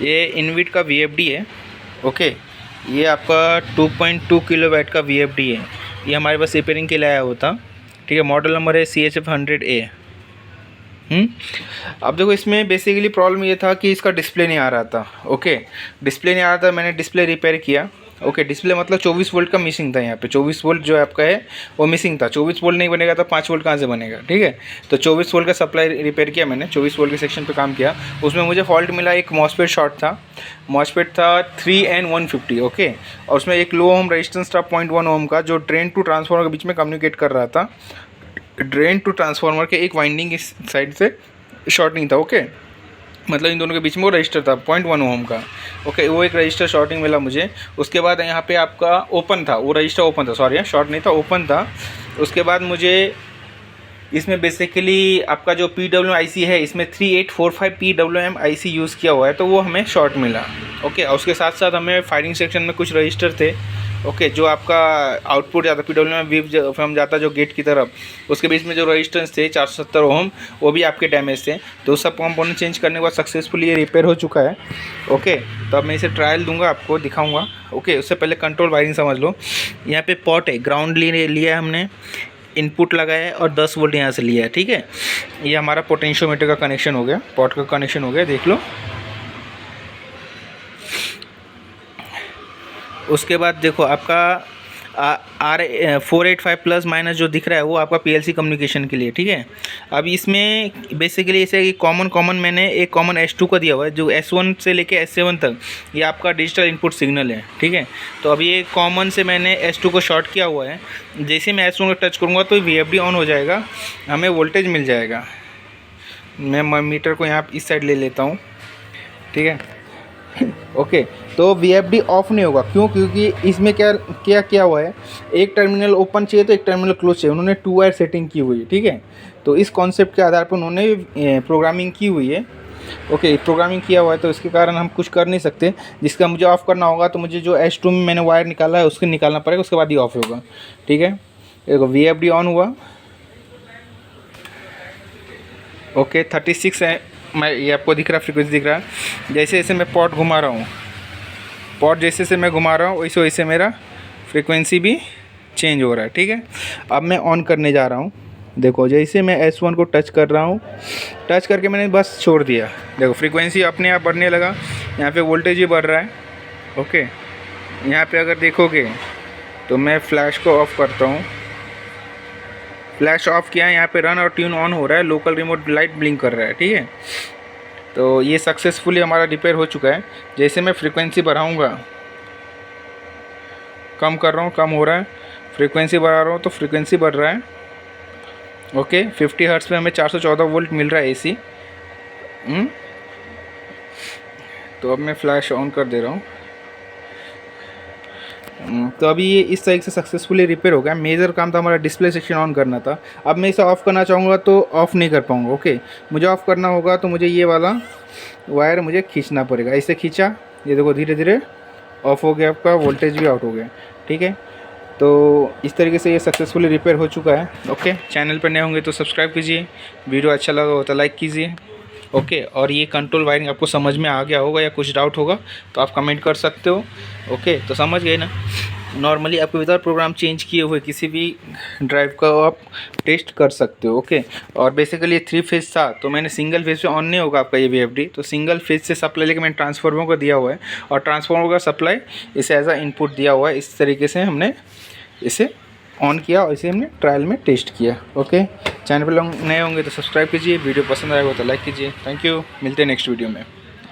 ये इनविट का VFD है। ओके, ये आपका 2.2 किलोवाट का VFD है। ये हमारे पास रिपेयरिंग के लिए आया हुआ था। ठीक है, मॉडल नंबर है CHF 100A। अब देखो, इसमें बेसिकली प्रॉब्लम ये था कि इसका डिस्प्ले नहीं आ रहा था। ओके, डिस्प्ले नहीं आ रहा था, मैंने डिस्प्ले रिपेयर किया। ओके, डिस्प्ले मतलब 24 वोल्ट का मिसिंग था। यहाँ पे 24 वोल्ट जो आपका है वो मिसिंग था। 24 वोल्ट नहीं बनेगा तो 5 वोल्ट कहाँ से बनेगा। ठीक है, तो 24 वोल्ट का सप्लाई रिपेयर किया मैंने, 24 वोल्ट के सेक्शन पे काम किया। उसमें मुझे फॉल्ट मिला, एक मॉसफेट शॉर्ट था। मॉसफेट था 3N150। ओके, और उसमें एक लो ओम रेजिस्टेंस था 0.1 ओम का, जो ड्रेन टू ट्रांसफार्मर के बीच में कम्युनिकेट कर रहा था। ड्रेन टू ट्रांसफार्मर के एक वाइंडिंग इस साइड से शॉर्टिंग था। ओके, मतलब इन दोनों के बीच में वो रजिस्टर था 0.1 ओम का। ओके, वो एक रजिस्टर शॉर्टिंग मिला मुझे। उसके बाद यहाँ पे आपका ओपन था, वो रजिस्टर ओपन था, सॉरी शॉर्ट नहीं था, ओपन था। उसके बाद मुझे इसमें बेसिकली आपका जो PWM IC है, इसमें 3845 PWM IC यूज़ किया हुआ है, तो वो हमें शॉर्ट मिला। ओके, और उसके साथ साथ हमें फायरिंग सेक्शन में कुछ रजिस्टर थे। ओके, जो आपका आउटपुट जाता PWM वीव फ्रॉम जाता जो गेट की तरफ, उसके बीच में जो रजिस्टेंस थे 470 ओम, वो भी आपके डैमेज थे। तो सब कंपोनेंट चेंज करने के बाद सक्सेसफुली ये रिपेयर हो चुका है। ओके, तो अब मैं इसे ट्रायल दूंगा, आपको दिखाऊंगा। ओके, उससे पहले कंट्रोल वायरिंग समझ लो। यहाँ पे पॉट है, ग्राउंड लिया है हमने, इनपुट लगाया है और 10 वोल्ट यहाँ से लिया है। ठीक है, ये हमारा पोटेंशियोमीटर का कनेक्शन हो गया, पॉट का कनेक्शन हो गया, देख लो। उसके बाद देखो आपका R485 प्लस माइनस जो दिख रहा है वो आपका PLC कम्युनिकेशन के लिए। ठीक है, अब इसमें बेसिकली ऐसे कि कॉमन मैंने एक कॉमन S2 का दिया हुआ है, जो S1 से लेके S7 तक ये आपका डिजिटल इनपुट सिग्नल है। ठीक है, तो अब ये कॉमन से मैंने S2 को शॉर्ट किया हुआ है। जैसे मैं S1 को टच करूँगा तो VFD ऑन हो जाएगा, हमें वोल्टेज मिल जाएगा। मैं मीटर को यहाँ इस साइड ले लेता हूँ। ठीक है, ओके, तो VFD ऑफ नहीं होगा। क्यों? क्योंकि इसमें क्या हुआ है, एक टर्मिनल ओपन चाहिए तो एक टर्मिनल क्लोज चाहिए। उन्होंने 2 वायर सेटिंग की हुई है। ठीक है, तो इस कॉन्सेप्ट के आधार पर उन्होंने प्रोग्रामिंग की हुई है। ओके, प्रोग्रामिंग किया हुआ है, तो इसके कारण हम कुछ कर नहीं सकते। जिसका मुझे ऑफ़ करना होगा तो मुझे जो S2 में मैंने वायर निकाला है उसको निकालना पड़ेगा, उसके बाद ही ऑफ होगा। ठीक है, देखो VFD ऑन हुआ। ओके, 36 है, मैं ये आपको दिख रहा है, फ्रीक्वेंसी दिख रहा है। जैसे जैसे मैं पॉट घुमा रहा हूँ, पॉट जैसे जैसे मैं घुमा रहा हूँ वैसे वैसे मेरा फ्रीक्वेंसी भी चेंज हो रहा है। ठीक है, अब मैं ऑन करने जा रहा हूँ। देखो, जैसे मैं S1 को टच कर रहा हूँ, टच करके मैंने बस छोड़ दिया। देखो, फ्रीक्वेंसी अपने आप बढ़ने लगा, यहाँ पे वोल्टेज भी बढ़ रहा है। ओके, यहाँ पे अगर देखोगे तो मैं फ्लैश को ऑफ़ करता हूँ। फ्लैश ऑफ किया है, यहाँ पे रन और ट्यून ऑन हो रहा है, लोकल रिमोट लाइट ब्लिंक कर रहा है। ठीक है, तो ये सक्सेसफुली हमारा रिपेयर हो चुका है। जैसे मैं फ्रीक्वेंसी बढ़ाऊँगा, कम कर रहा हूँ, कम हो रहा है, फ्रीक्वेंसी बढ़ा रहा हूँ तो फ्रीक्वेंसी बढ़ रहा है। ओके, 50 हर्ट्ज़ पे हमें 414 वोल्ट मिल रहा है AC। तो अब मैं फ्लैश ऑन कर दे रहा हूँ। तो अभी ये इस तरीके से सक्सेसफुली रिपेयर हो गया। मेजर काम था हमारा डिस्प्ले सेक्शन ऑन करना था। अब मैं इसे ऑफ़ करना चाहूँगा तो ऑफ़ नहीं कर पाऊँगा। ओके, मुझे ऑफ़ करना होगा तो मुझे ये वाला वायर मुझे खींचना पड़ेगा। ऐसे खींचा, ये देखो धीरे धीरे ऑफ़ हो गया, आपका वोल्टेज भी आउट हो गया। ठीक है, तो इस तरीके से ये सक्सेसफुली रिपेयर हो चुका है। ओके, चैनल पर नए होंगे तो सब्सक्राइब कीजिए, वीडियो अच्छा लगा हो तो लाइक कीजिए। ओके, और ये कंट्रोल वायरिंग आपको समझ में आ गया होगा या कुछ डाउट होगा तो आप कमेंट कर सकते हो। ओके, तो समझ गए ना। नॉर्मली आपको विदाउट प्रोग्राम चेंज किए हुए किसी भी ड्राइव का आप टेस्ट कर सकते हो। ओके, और बेसिकली ये 3 फेज था तो मैंने सिंगल फेज पे ऑन नहीं होगा आपका ये VFD, तो सिंगल फेज से सप्लाई लेके मैंने ट्रांसफार्मर को दिया हुआ है और ट्रांसफार्मर का सप्लाई इसे एज अ इनपुट दिया हुआ है। इस तरीके से हमने इसे ऑन किया और इसे हमने ट्रायल में टेस्ट किया। ओके, चैनल पर लोग नए होंगे तो सब्सक्राइब कीजिए, वीडियो पसंद आएगा तो लाइक कीजिए। थैंक यू, मिलते हैं नेक्स्ट वीडियो में।